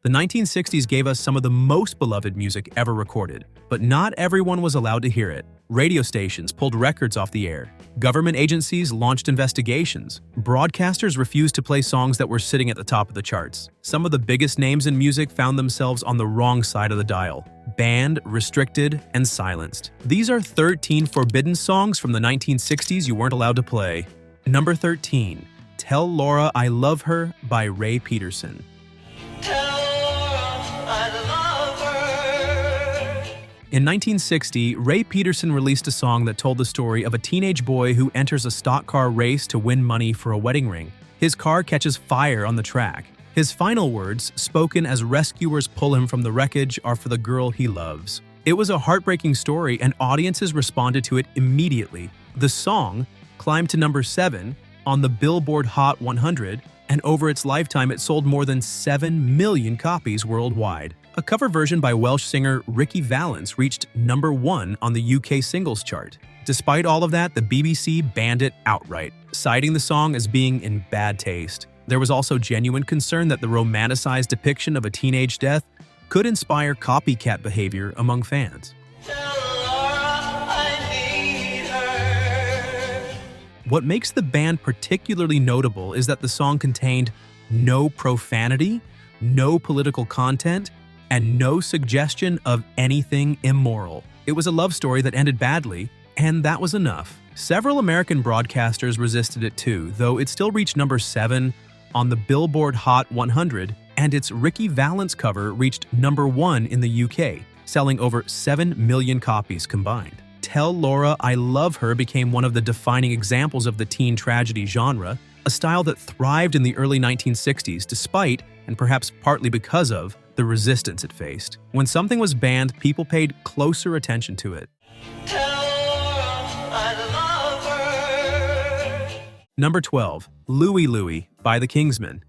The 1960s gave us some of the most beloved music ever recorded, but not everyone was allowed to hear it. Radio stations pulled records off the air. Government agencies launched investigations. Broadcasters refused to play songs that were sitting at the top of the charts. Some of the biggest names in music found themselves on the wrong side of the dial. Banned, restricted, and silenced. These are 13 forbidden songs from the 1960s you weren't allowed to play. Number 13. Tell Laura I Love Her by Ray Peterson. In 1960, Ray Peterson released a song that told the story of a teenage boy who enters a stock car race to win money for a wedding ring. His car catches fire on the track. His final words, spoken as rescuers pull him from the wreckage, are for the girl he loves. It was a heartbreaking story, and audiences responded to it immediately. The song climbed to number 7 on the Billboard Hot 100, and over its lifetime it sold more than 7 million copies worldwide. A cover version by Welsh singer Ricky Valens reached number 1 on the UK singles chart. Despite all of that, the BBC banned it outright, citing the song as being in bad taste. There was also genuine concern that the romanticized depiction of a teenage death could inspire copycat behavior among fans. What makes the band particularly notable is that the song contained no profanity, no political content, and no suggestion of anything immoral. It was a love story that ended badly, and that was enough. Several American broadcasters resisted it too, though it still reached number 7 on the Billboard Hot 100, and its Ricky Valens cover reached number 1 in the UK, selling over 7 million copies combined. Tell Laura I Love Her became one of the defining examples of the teen tragedy genre, a style that thrived in the early 1960s despite, and perhaps partly because of, the resistance it faced. When something was banned, people paid closer attention to it. Number 12. Louie Louie by the Kingsmen.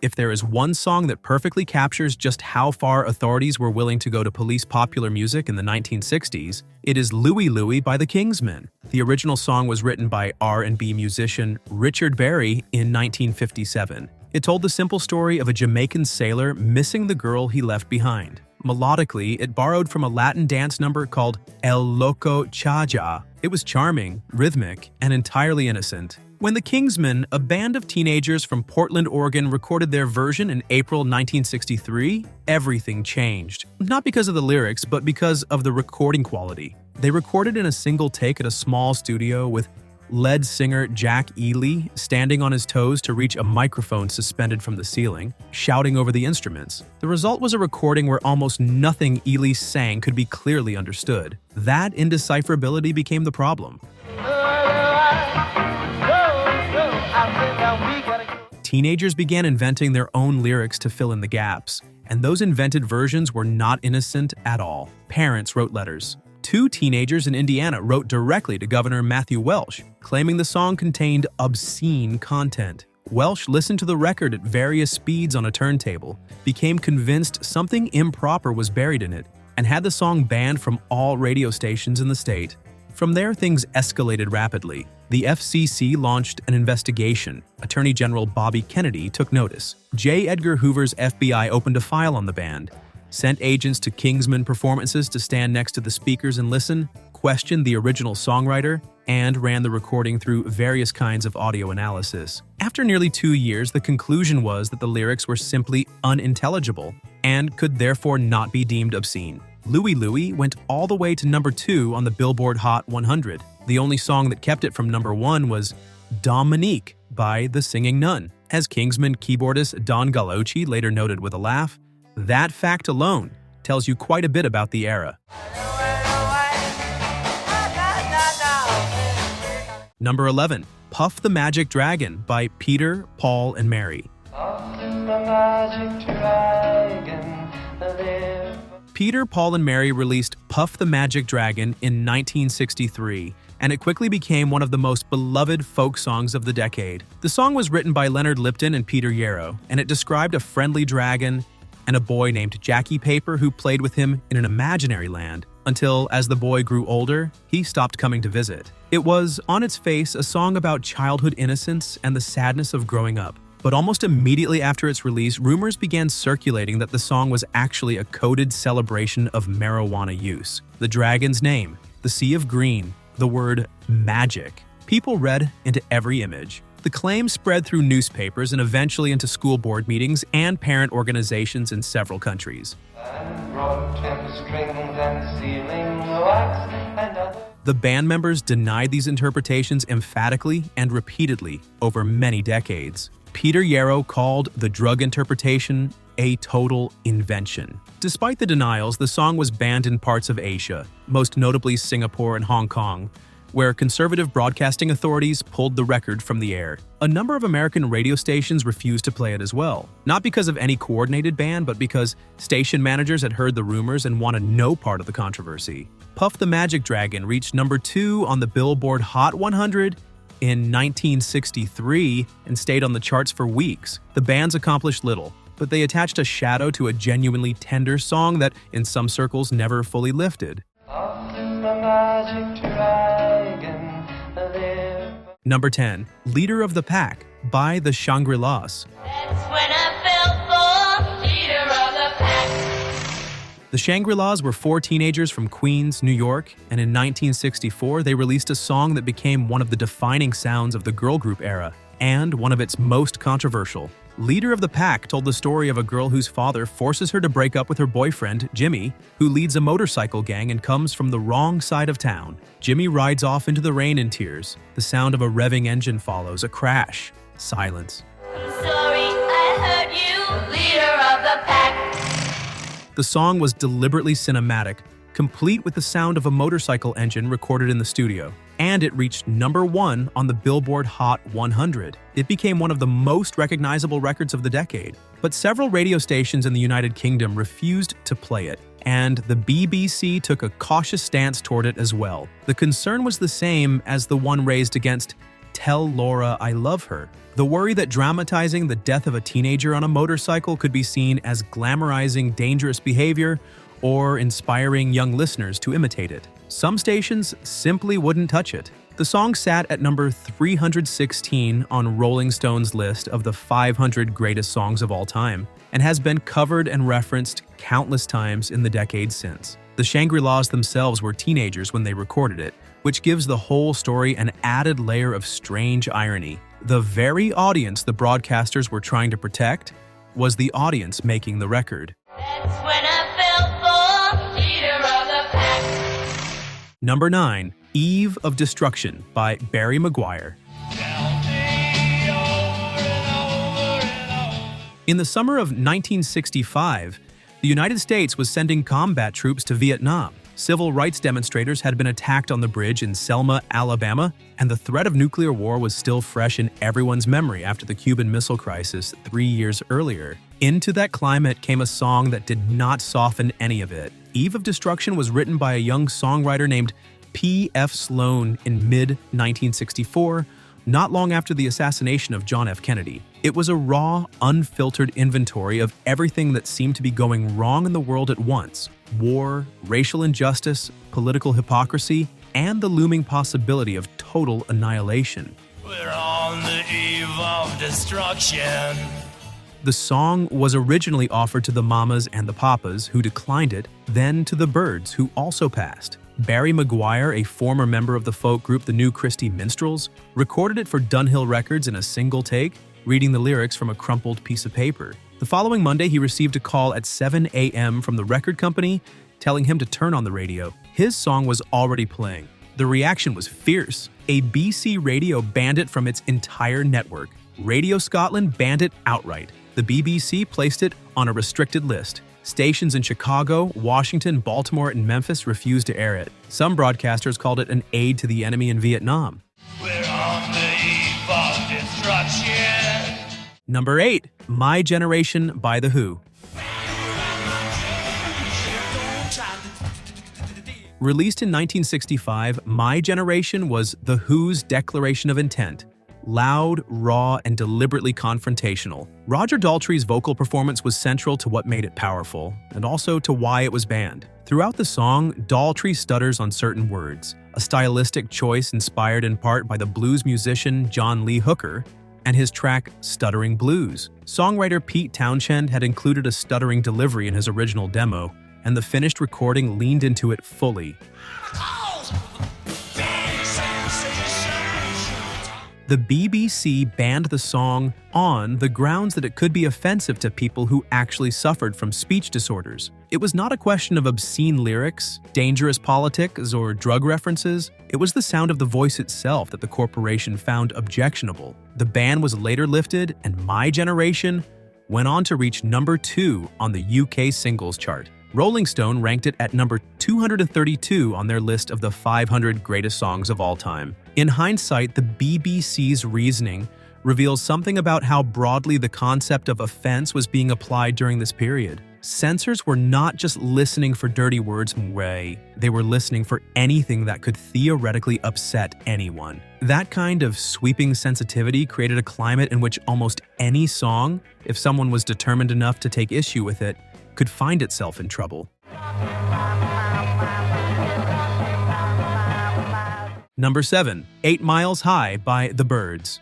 If there is one song that perfectly captures just how far authorities were willing to go to police popular music in the 1960s, it is Louie Louie by the Kingsmen. The original song was written by R&B musician Richard Berry in 1957. It told the simple story of a Jamaican sailor missing the girl he left behind. Melodically, it borrowed from a Latin dance number called El Loco Cha-Ja. It was charming, rhythmic, and entirely innocent. When the Kingsmen, a band of teenagers from Portland, Oregon, recorded their version in April 1963, everything changed. Not because of the lyrics, but because of the recording quality. They recorded in a single take at a small studio with lead singer Jack Ely standing on his toes to reach a microphone suspended from the ceiling, shouting over the instruments. The result was a recording where almost nothing Ely sang could be clearly understood. That indecipherability became the problem. Teenagers began inventing their own lyrics to fill in the gaps, and those invented versions were not innocent at all. Parents wrote letters. 2 teenagers in Indiana wrote directly to Governor Matthew Welsh, claiming the song contained obscene content. Welsh listened to the record at various speeds on a turntable, became convinced something improper was buried in it, and had the song banned from all radio stations in the state. From there, things escalated rapidly. The FCC launched an investigation. Attorney General Bobby Kennedy took notice. J. Edgar Hoover's FBI opened a file on the band, sent agents to Kingsmen performances to stand next to the speakers and listen, questioned the original songwriter, and ran the recording through various kinds of audio analysis. After nearly 2 years, the conclusion was that the lyrics were simply unintelligible and could therefore not be deemed obscene. Louie Louie went all the way to number 2 on the Billboard Hot 100. The only song that kept it from number 1 was Dominique by The Singing Nun. As Kingsmen keyboardist Don Gallucci later noted with a laugh, that fact alone tells you quite a bit about the era. Number 11. Puff the Magic Dragon by Peter, Paul, and Mary. Peter, Paul, and Mary released Puff the Magic Dragon in 1963, and it quickly became one of the most beloved folk songs of the decade. The song was written by Leonard Lipton and Peter Yarrow, and it described a friendly dragon and a boy named Jackie Paper who played with him in an imaginary land until, as the boy grew older, he stopped coming to visit. It was, on its face, a song about childhood innocence and the sadness of growing up. But almost immediately after its release, rumors began circulating that the song was actually a coded celebration of marijuana use. The dragon's name, the sea of green, the word magic. People read into every image. The claim spread through newspapers and eventually into school board meetings and parent organizations in several countries. The band members denied these interpretations emphatically and repeatedly over many decades. Peter Yarrow called the drug interpretation a total invention. Despite the denials, the song was banned in parts of Asia, most notably Singapore and Hong Kong, where conservative broadcasting authorities pulled the record from the air. A number of American radio stations refused to play it as well, not because of any coordinated ban, but because station managers had heard the rumors and wanted no part of the controversy. Puff the Magic Dragon reached number 2 on the Billboard Hot 100 in 1963 and stayed on the charts for weeks. The bands accomplished little, but they attached a shadow to a genuinely tender song that, in some circles, never fully lifted. Number 10, Leader of the Pack by the Shangri-Las. The Shangri-Las were 4 teenagers from Queens, New York, and in 1964 they released a song that became one of the defining sounds of the girl group era, and one of its most controversial. Leader of the Pack told the story of a girl whose father forces her to break up with her boyfriend, Jimmy, who leads a motorcycle gang and comes from the wrong side of town. Jimmy rides off into the rain in tears. The sound of a revving engine follows, a crash, silence. I'm sorry, I hurt you, leader of the pack. The song was deliberately cinematic, complete with the sound of a motorcycle engine recorded in the studio, and it reached number 1 on the Billboard Hot 100. It became one of the most recognizable records of the decade, but several radio stations in the United Kingdom refused to play it, and the BBC took a cautious stance toward it as well. The concern was the same as the one raised against Tell Laura I Love Her, the worry that dramatizing the death of a teenager on a motorcycle could be seen as glamorizing dangerous behavior or inspiring young listeners to imitate it. Some stations simply wouldn't touch it. The song sat at number 316 on Rolling Stone's list of the 500 greatest songs of all time, and has been covered and referenced countless times in the decades since. The Shangri-Las themselves were teenagers when they recorded it, which gives the whole story an added layer of strange irony. The very audience the broadcasters were trying to protect was the audience making the record. That's when I fell for leader of the pack. Number 9, Eve of Destruction by Barry Maguire. In the summer of 1965, the United States was sending combat troops to Vietnam. Civil rights demonstrators had been attacked on the bridge in Selma, Alabama, and the threat of nuclear war was still fresh in everyone's memory after the Cuban Missile Crisis 3 years earlier. Into that climate came a song that did not soften any of it. Eve of Destruction was written by a young songwriter named P.F. Sloan in mid-1964, not long after the assassination of John F. Kennedy. It was a raw, unfiltered inventory of everything that seemed to be going wrong in the world at once: war, racial injustice, political hypocrisy, and the looming possibility of total annihilation. We're on the eve of destruction. The song was originally offered to the Mamas and the Papas, who declined it, then to the Byrds, who also passed. Barry Maguire, a former member of the folk group the New Christy Minstrels, recorded it for Dunhill Records in a single take, reading the lyrics from a crumpled piece of paper. The following Monday, he received a call at 7 a.m. from the record company telling him to turn on the radio. His song was already playing. The reaction was fierce. A BC radio banned it from its entire network. Radio Scotland banned it outright. The BBC placed it on a restricted list. Stations in Chicago, Washington, Baltimore, and Memphis refused to air it. Some broadcasters called it an aid to the enemy in Vietnam. We're on the eve of destruction. Number 8, My Generation by The Who. Released in 1965, My Generation was The Who's declaration of intent. Loud, raw, and deliberately confrontational. Roger Daltrey's vocal performance was central to what made it powerful, and also to why it was banned. Throughout the song, Daltrey stutters on certain words, a stylistic choice inspired in part by the blues musician John Lee Hooker and his track Stuttering Blues. Songwriter Pete Townshend had included a stuttering delivery in his original demo, and the finished recording leaned into it fully. The BBC banned the song on the grounds that it could be offensive to people who actually suffered from speech disorders. It was not a question of obscene lyrics, dangerous politics, or drug references. It was the sound of the voice itself that the corporation found objectionable. The ban was later lifted, and My Generation went on to reach number 2 on the UK singles chart. Rolling Stone ranked it at number 232 on their list of the 500 greatest songs of all time. In hindsight, the BBC's reasoning reveals something about how broadly the concept of offense was being applied during this period. Censors were not just listening for dirty words, they were listening for anything that could theoretically upset anyone. That kind of sweeping sensitivity created a climate in which almost any song, if someone was determined enough to take issue with it, could find itself in trouble. Number 7. 8 Miles High by The Byrds.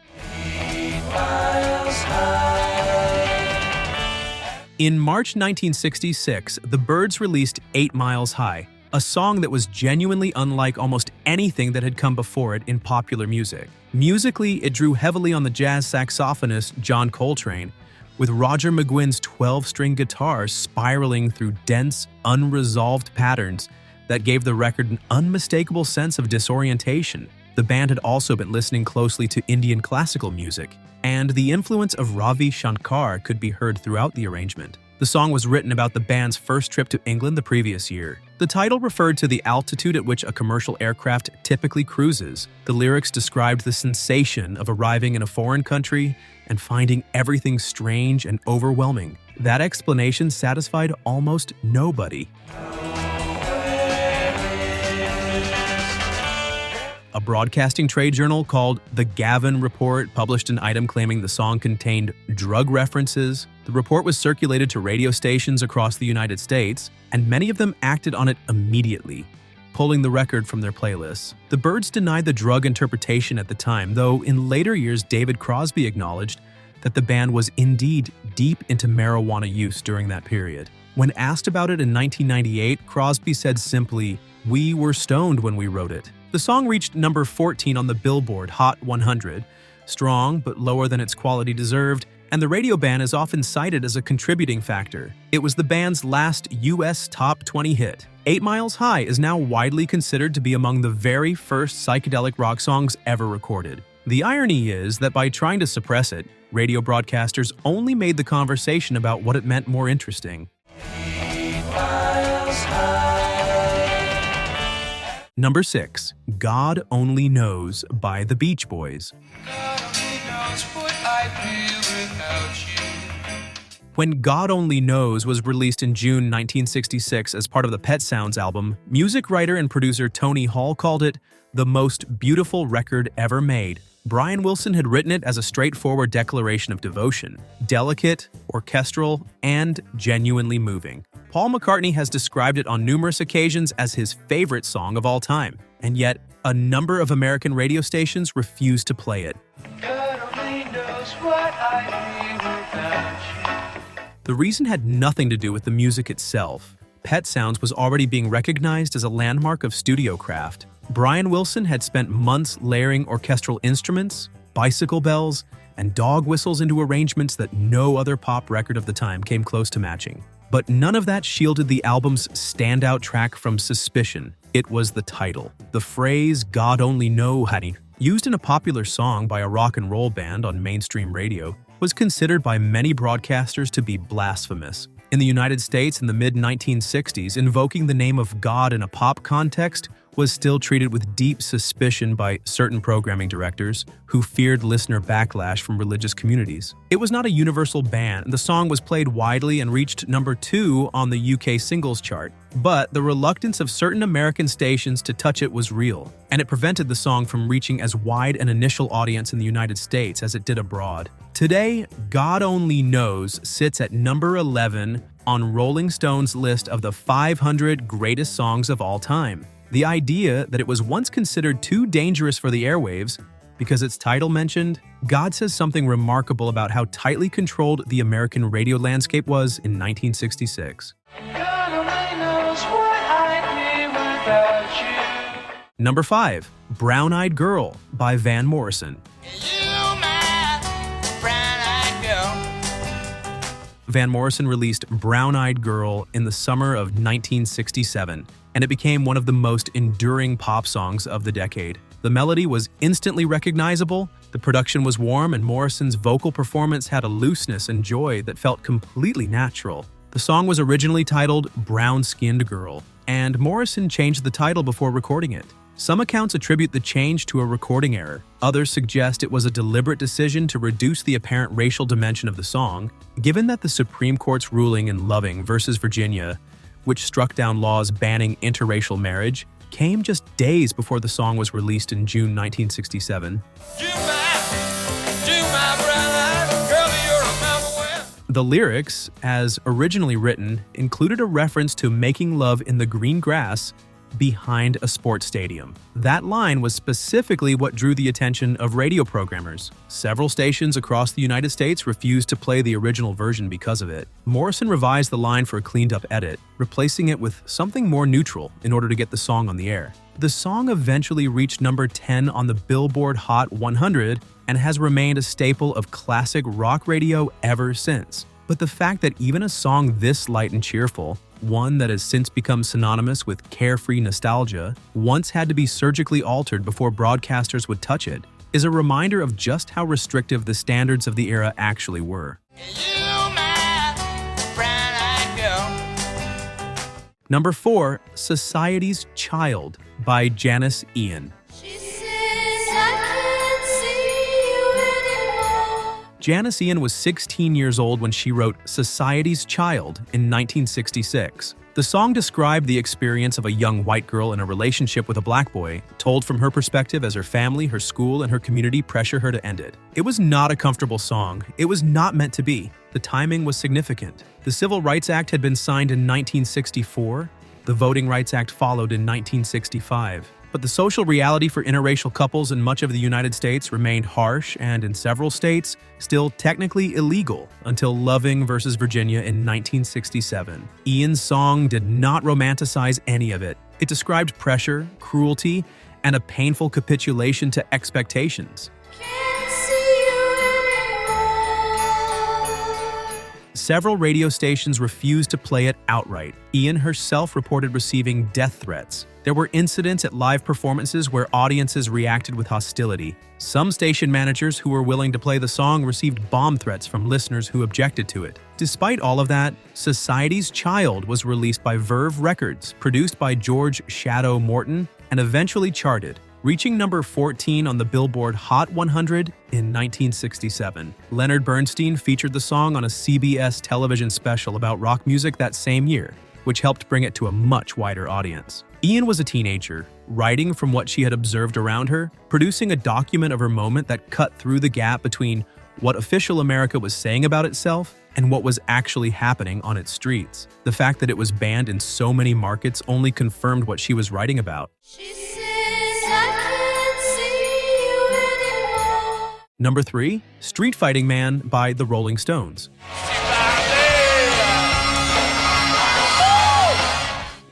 In March 1966, The Byrds released 8 Miles High, a song that was genuinely unlike almost anything that had come before it in popular music. Musically, it drew heavily on the jazz saxophonist John Coltrane, with Roger McGuinn's 12-string guitar spiraling through dense, unresolved patterns that gave the record an unmistakable sense of disorientation. The band had also been listening closely to Indian classical music, and the influence of Ravi Shankar could be heard throughout the arrangement. The song was written about the band's first trip to England the previous year. The title referred to the altitude at which a commercial aircraft typically cruises. The lyrics described the sensation of arriving in a foreign country and finding everything strange and overwhelming. That explanation satisfied almost nobody. A broadcasting trade journal called The Gavin Report published an item claiming the song contained drug references. The report was circulated to radio stations across the United States, and many of them acted on it immediately, pulling the record from their playlists. The Byrds denied the drug interpretation at the time, though in later years David Crosby acknowledged that the band was indeed deep into marijuana use during that period. When asked about it in 1998, Crosby said simply, "We were stoned when we wrote it." The song reached number 14 on the Billboard Hot 100, strong but lower than its quality deserved, and the radio ban is often cited as a contributing factor. It was the band's last US top 20 hit. 8 Miles High is now widely considered to be among the very first psychedelic rock songs ever recorded. The irony is that by trying to suppress it, radio broadcasters only made the conversation about what it meant more interesting. Number 6. God Only Knows by the Beach Boys. God only knows what I'd do without you. When God Only Knows was released in June 1966 as part of the Pet Sounds album, music writer and producer Tony Hall called it the most beautiful record ever made. Brian Wilson had written it as a straightforward declaration of devotion, delicate, orchestral, and genuinely moving. Paul McCartney has described it on numerous occasions as his favorite song of all time, and yet a number of American radio stations refuse to play it. God only knows what I'd do without you. The reason had nothing to do with the music itself. Pet Sounds was already being recognized as a landmark of studio craft. Brian Wilson had spent months layering orchestral instruments, bicycle bells, and dog whistles into arrangements that no other pop record of the time came close to matching. But none of that shielded the album's standout track from suspicion. It was the title. The phrase, "God only know, honey," used in a popular song by a rock and roll band on mainstream radio, was considered by many broadcasters to be blasphemous. In the United States in the mid-1960s, invoking the name of God in a pop context was still treated with deep suspicion by certain programming directors who feared listener backlash from religious communities. It was not a universal ban. The song was played widely and reached number 2 on the UK singles chart. But the reluctance of certain American stations to touch it was real, and it prevented the song from reaching as wide an initial audience in the United States as it did abroad. Today, God Only Knows sits at number 11 on Rolling Stone's list of the 500 greatest songs of all time. The idea that it was once considered too dangerous for the airwaves because its title mentioned, God says something remarkable about how tightly controlled the American radio landscape was in 1966. God only knows what I'd be without you. Number 5. Brown-Eyed Girl by Van Morrison. You, my brown-eyed girl. Van Morrison released Brown-Eyed Girl in the summer of 1967, and it became one of the most enduring pop songs of the decade. The melody was instantly recognizable, the production was warm, and Morrison's vocal performance had a looseness and joy that felt completely natural. The song was originally titled Brown-Skinned Girl, and Morrison changed the title before recording it. Some accounts attribute the change to a recording error. Others suggest it was a deliberate decision to reduce the apparent racial dimension of the song, given that the Supreme Court's ruling in Loving versus Virginia, which struck down laws banning interracial marriage, came just days before the song was released in June 1967. The lyrics, as originally written, included a reference to making love in the green grass behind a sports stadium. That line was specifically what drew the attention of radio programmers. Several stations across the United States refused to play the original version because of it. Morrison revised the line for a cleaned-up edit, replacing it with something more neutral in order to get the song on the air. The song eventually reached number 10 on the Billboard Hot 100 and has remained a staple of classic rock radio ever since. But the fact that even a song this light and cheerful, one that has since become synonymous with carefree nostalgia, once had to be surgically altered before broadcasters would touch it, is a reminder of just how restrictive the standards of the era actually were. You, my brown-eyed girl. Number 4. Society's Child by Janis Ian. She says I can't see you anymore. Janis Ian was 16 years old when she wrote Society's Child in 1966. The song described the experience of a young white girl in a relationship with a black boy, told from her perspective as her family, her school, and her community pressure her to end it. It was not a comfortable song. It was not meant to be. The timing was significant. The Civil Rights Act had been signed in 1964. The Voting Rights Act followed in 1965. But the social reality for interracial couples in much of the United States remained harsh and, in several states, still technically illegal until Loving versus Virginia in 1967. Ian's song did not romanticize any of it. It described pressure, cruelty, and a painful capitulation to expectations. Can't see you anymore. Several radio stations refused to play it outright. Ian herself reported receiving death threats. There were incidents at live performances where audiences reacted with hostility. Some station managers who were willing to play the song received bomb threats from listeners who objected to it. Despite all of that, Society's Child was released by Verve Records, produced by George Shadow Morton, and eventually charted, reaching number 14 on the Billboard Hot 100 in 1967. Leonard Bernstein featured the song on a CBS television special about rock music that same year, which helped bring it to a much wider audience. Ian was a teenager, writing from what she had observed around her, producing a document of her moment that cut through the gap between what official America was saying about itself and what was actually happening on its streets. The fact that it was banned in so many markets only confirmed what she was writing about. She says I can't see you anymore. Number 3. Street Fighting Man by the Rolling Stones.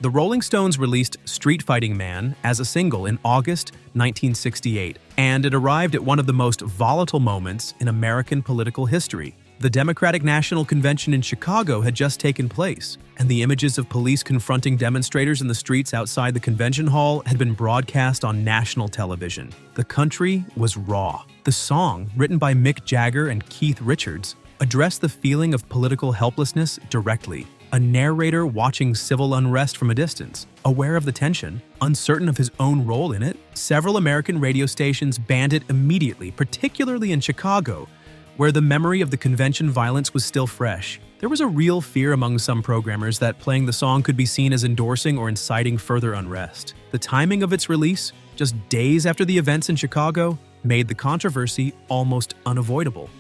The Rolling Stones released Street Fighting Man as a single in August 1968, and it arrived at one of the most volatile moments in American political history. The Democratic National Convention in Chicago had just taken place, and the images of police confronting demonstrators in the streets outside the convention hall had been broadcast on national television. The country was raw. The song, written by Mick Jagger and Keith Richards, addressed the feeling of political helplessness directly. A narrator watching civil unrest from a distance, aware of the tension, uncertain of his own role in it. Several American radio stations banned it immediately, particularly in Chicago, where the memory of the convention violence was still fresh. There was a real fear among some programmers that playing the song could be seen as endorsing or inciting further unrest. The timing of its release, just days after the events in Chicago, made the controversy almost unavoidable.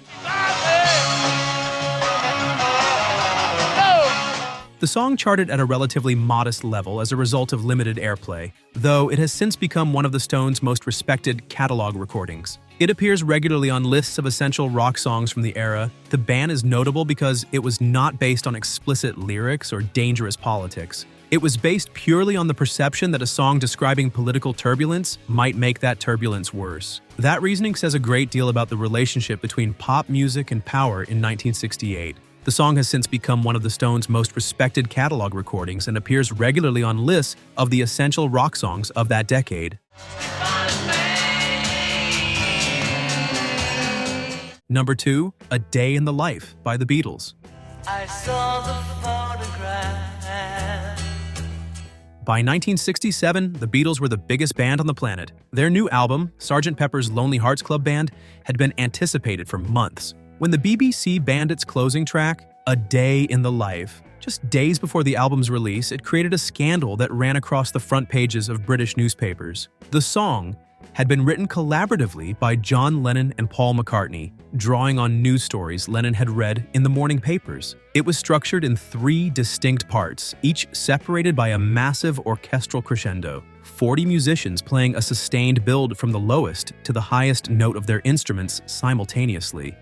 The song charted at a relatively modest level as a result of limited airplay, though it has since become one of the Stones' most respected catalog recordings. It appears regularly on lists of essential rock songs from the era. The ban is notable because it was not based on explicit lyrics or dangerous politics. It was based purely on the perception that a song describing political turbulence might make that turbulence worse. That reasoning says a great deal about the relationship between pop music and power in 1968. The song has since become one of the Stones' most respected catalog recordings and appears regularly on lists of the essential rock songs of that decade. Number 2, A Day in the Life by the Beatles. I saw the photograph. By 1967, the Beatles were the biggest band on the planet. Their new album, Sgt. Pepper's Lonely Hearts Club Band, had been anticipated for months. When the BBC banned its closing track, A Day in the Life, just days before the album's release, it created a scandal that ran across the front pages of British newspapers. The song had been written collaboratively by John Lennon and Paul McCartney, drawing on news stories Lennon had read in the morning papers. It was structured in 3 distinct parts, each separated by a massive orchestral crescendo. 40 musicians playing a sustained build from the lowest to the highest note of their instruments simultaneously.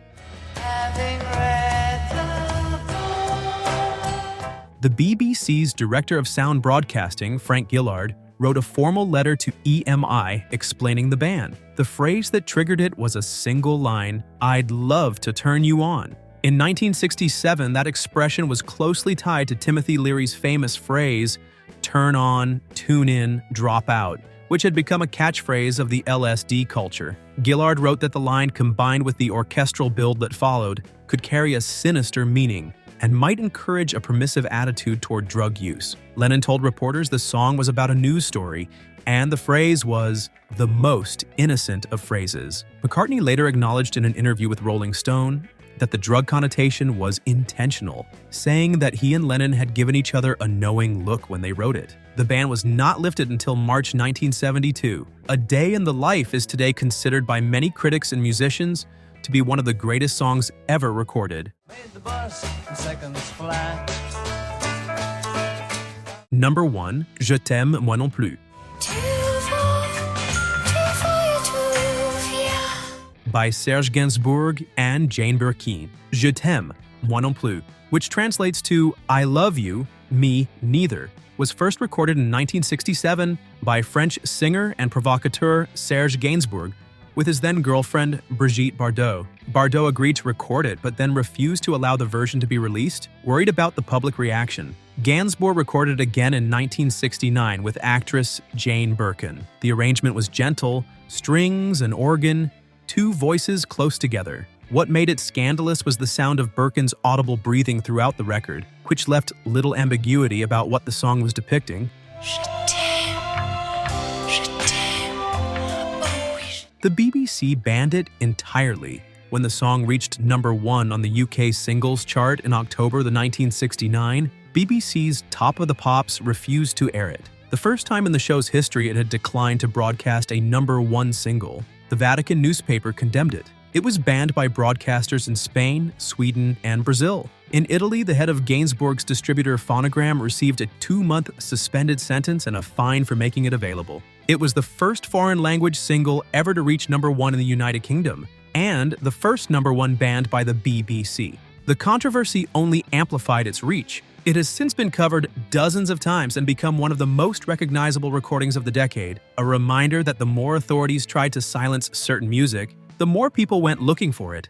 The BBC's Director of Sound Broadcasting, Frank Gillard, wrote a formal letter to EMI explaining the ban. The phrase that triggered it was a single line, "I'd love to turn you on." In 1967, that expression was closely tied to Timothy Leary's famous phrase, "turn on, tune in, drop out," which had become a catchphrase of the LSD culture. Gillard wrote that the line, combined with the orchestral build that followed, could carry a sinister meaning and might encourage a permissive attitude toward drug use. Lennon told reporters the song was about a news story, and the phrase was the most innocent of phrases. McCartney later acknowledged in an interview with Rolling Stone that the drug connotation was intentional, saying that he and Lennon had given each other a knowing look when they wrote it. The ban was not lifted until March 1972. A Day in the Life is today considered by many critics and musicians to be one of the greatest songs ever recorded. Number 1, Je t'aime moi non plus. By Serge Gainsbourg and Jane Birkin. Je t'aime moi non plus, which translates to I love you, me neither, was first recorded in 1967 by French singer and provocateur Serge Gainsbourg with his then-girlfriend Brigitte Bardot. Bardot agreed to record it, but then refused to allow the version to be released, worried about the public reaction. Gainsbourg recorded it again in 1969 with actress Jane Birkin. The arrangement was gentle, strings and organ, 2 voices close together. What made it scandalous was the sound of Birkin's audible breathing throughout the record, which left little ambiguity about what the song was depicting. The BBC banned it entirely when the song reached number 1 on the UK singles chart in October 1969. BBC's Top of the Pops refused to air it. The first time in the show's history it had declined to broadcast a number 1 single. The Vatican newspaper condemned it. It was banned by broadcasters in Spain, Sweden, and Brazil. In Italy, the head of Gainsbourg's distributor Phonogram received a 2-month suspended sentence and a fine for making it available. It was the first foreign-language single ever to reach number 1 in the United Kingdom, and the first number 1 banned by the BBC. The controversy only amplified its reach. It has since been covered dozens of times and become one of the most recognizable recordings of the decade, a reminder that the more authorities tried to silence certain music, the more people went looking for it.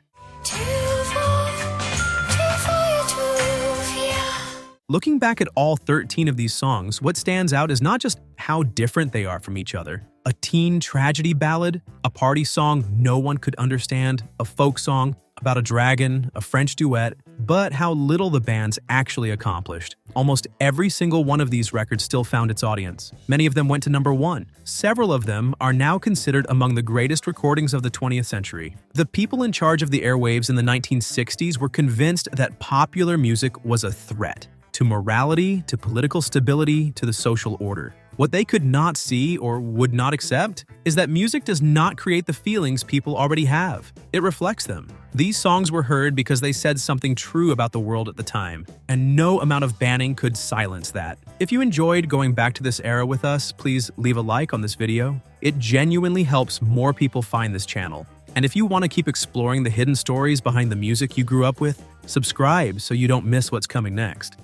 Looking back at all 13 of these songs, what stands out is not just how different they are from each other. A teen tragedy ballad, a party song no one could understand, a folk song about a dragon, a French duet, but how little the bands actually accomplished. Almost every single one of these records still found its audience. Many of them went to number 1. Several of them are now considered among the greatest recordings of the 20th century. The people in charge of the airwaves in the 1960s were convinced that popular music was a threat to morality, to political stability, to the social order. What they could not see or would not accept is that music does not create the feelings people already have. It reflects them. These songs were heard because they said something true about the world at the time, and no amount of banning could silence that. If you enjoyed going back to this era with us, please leave a like on this video. It genuinely helps more people find this channel. And if you want to keep exploring the hidden stories behind the music you grew up with, subscribe so you don't miss what's coming next.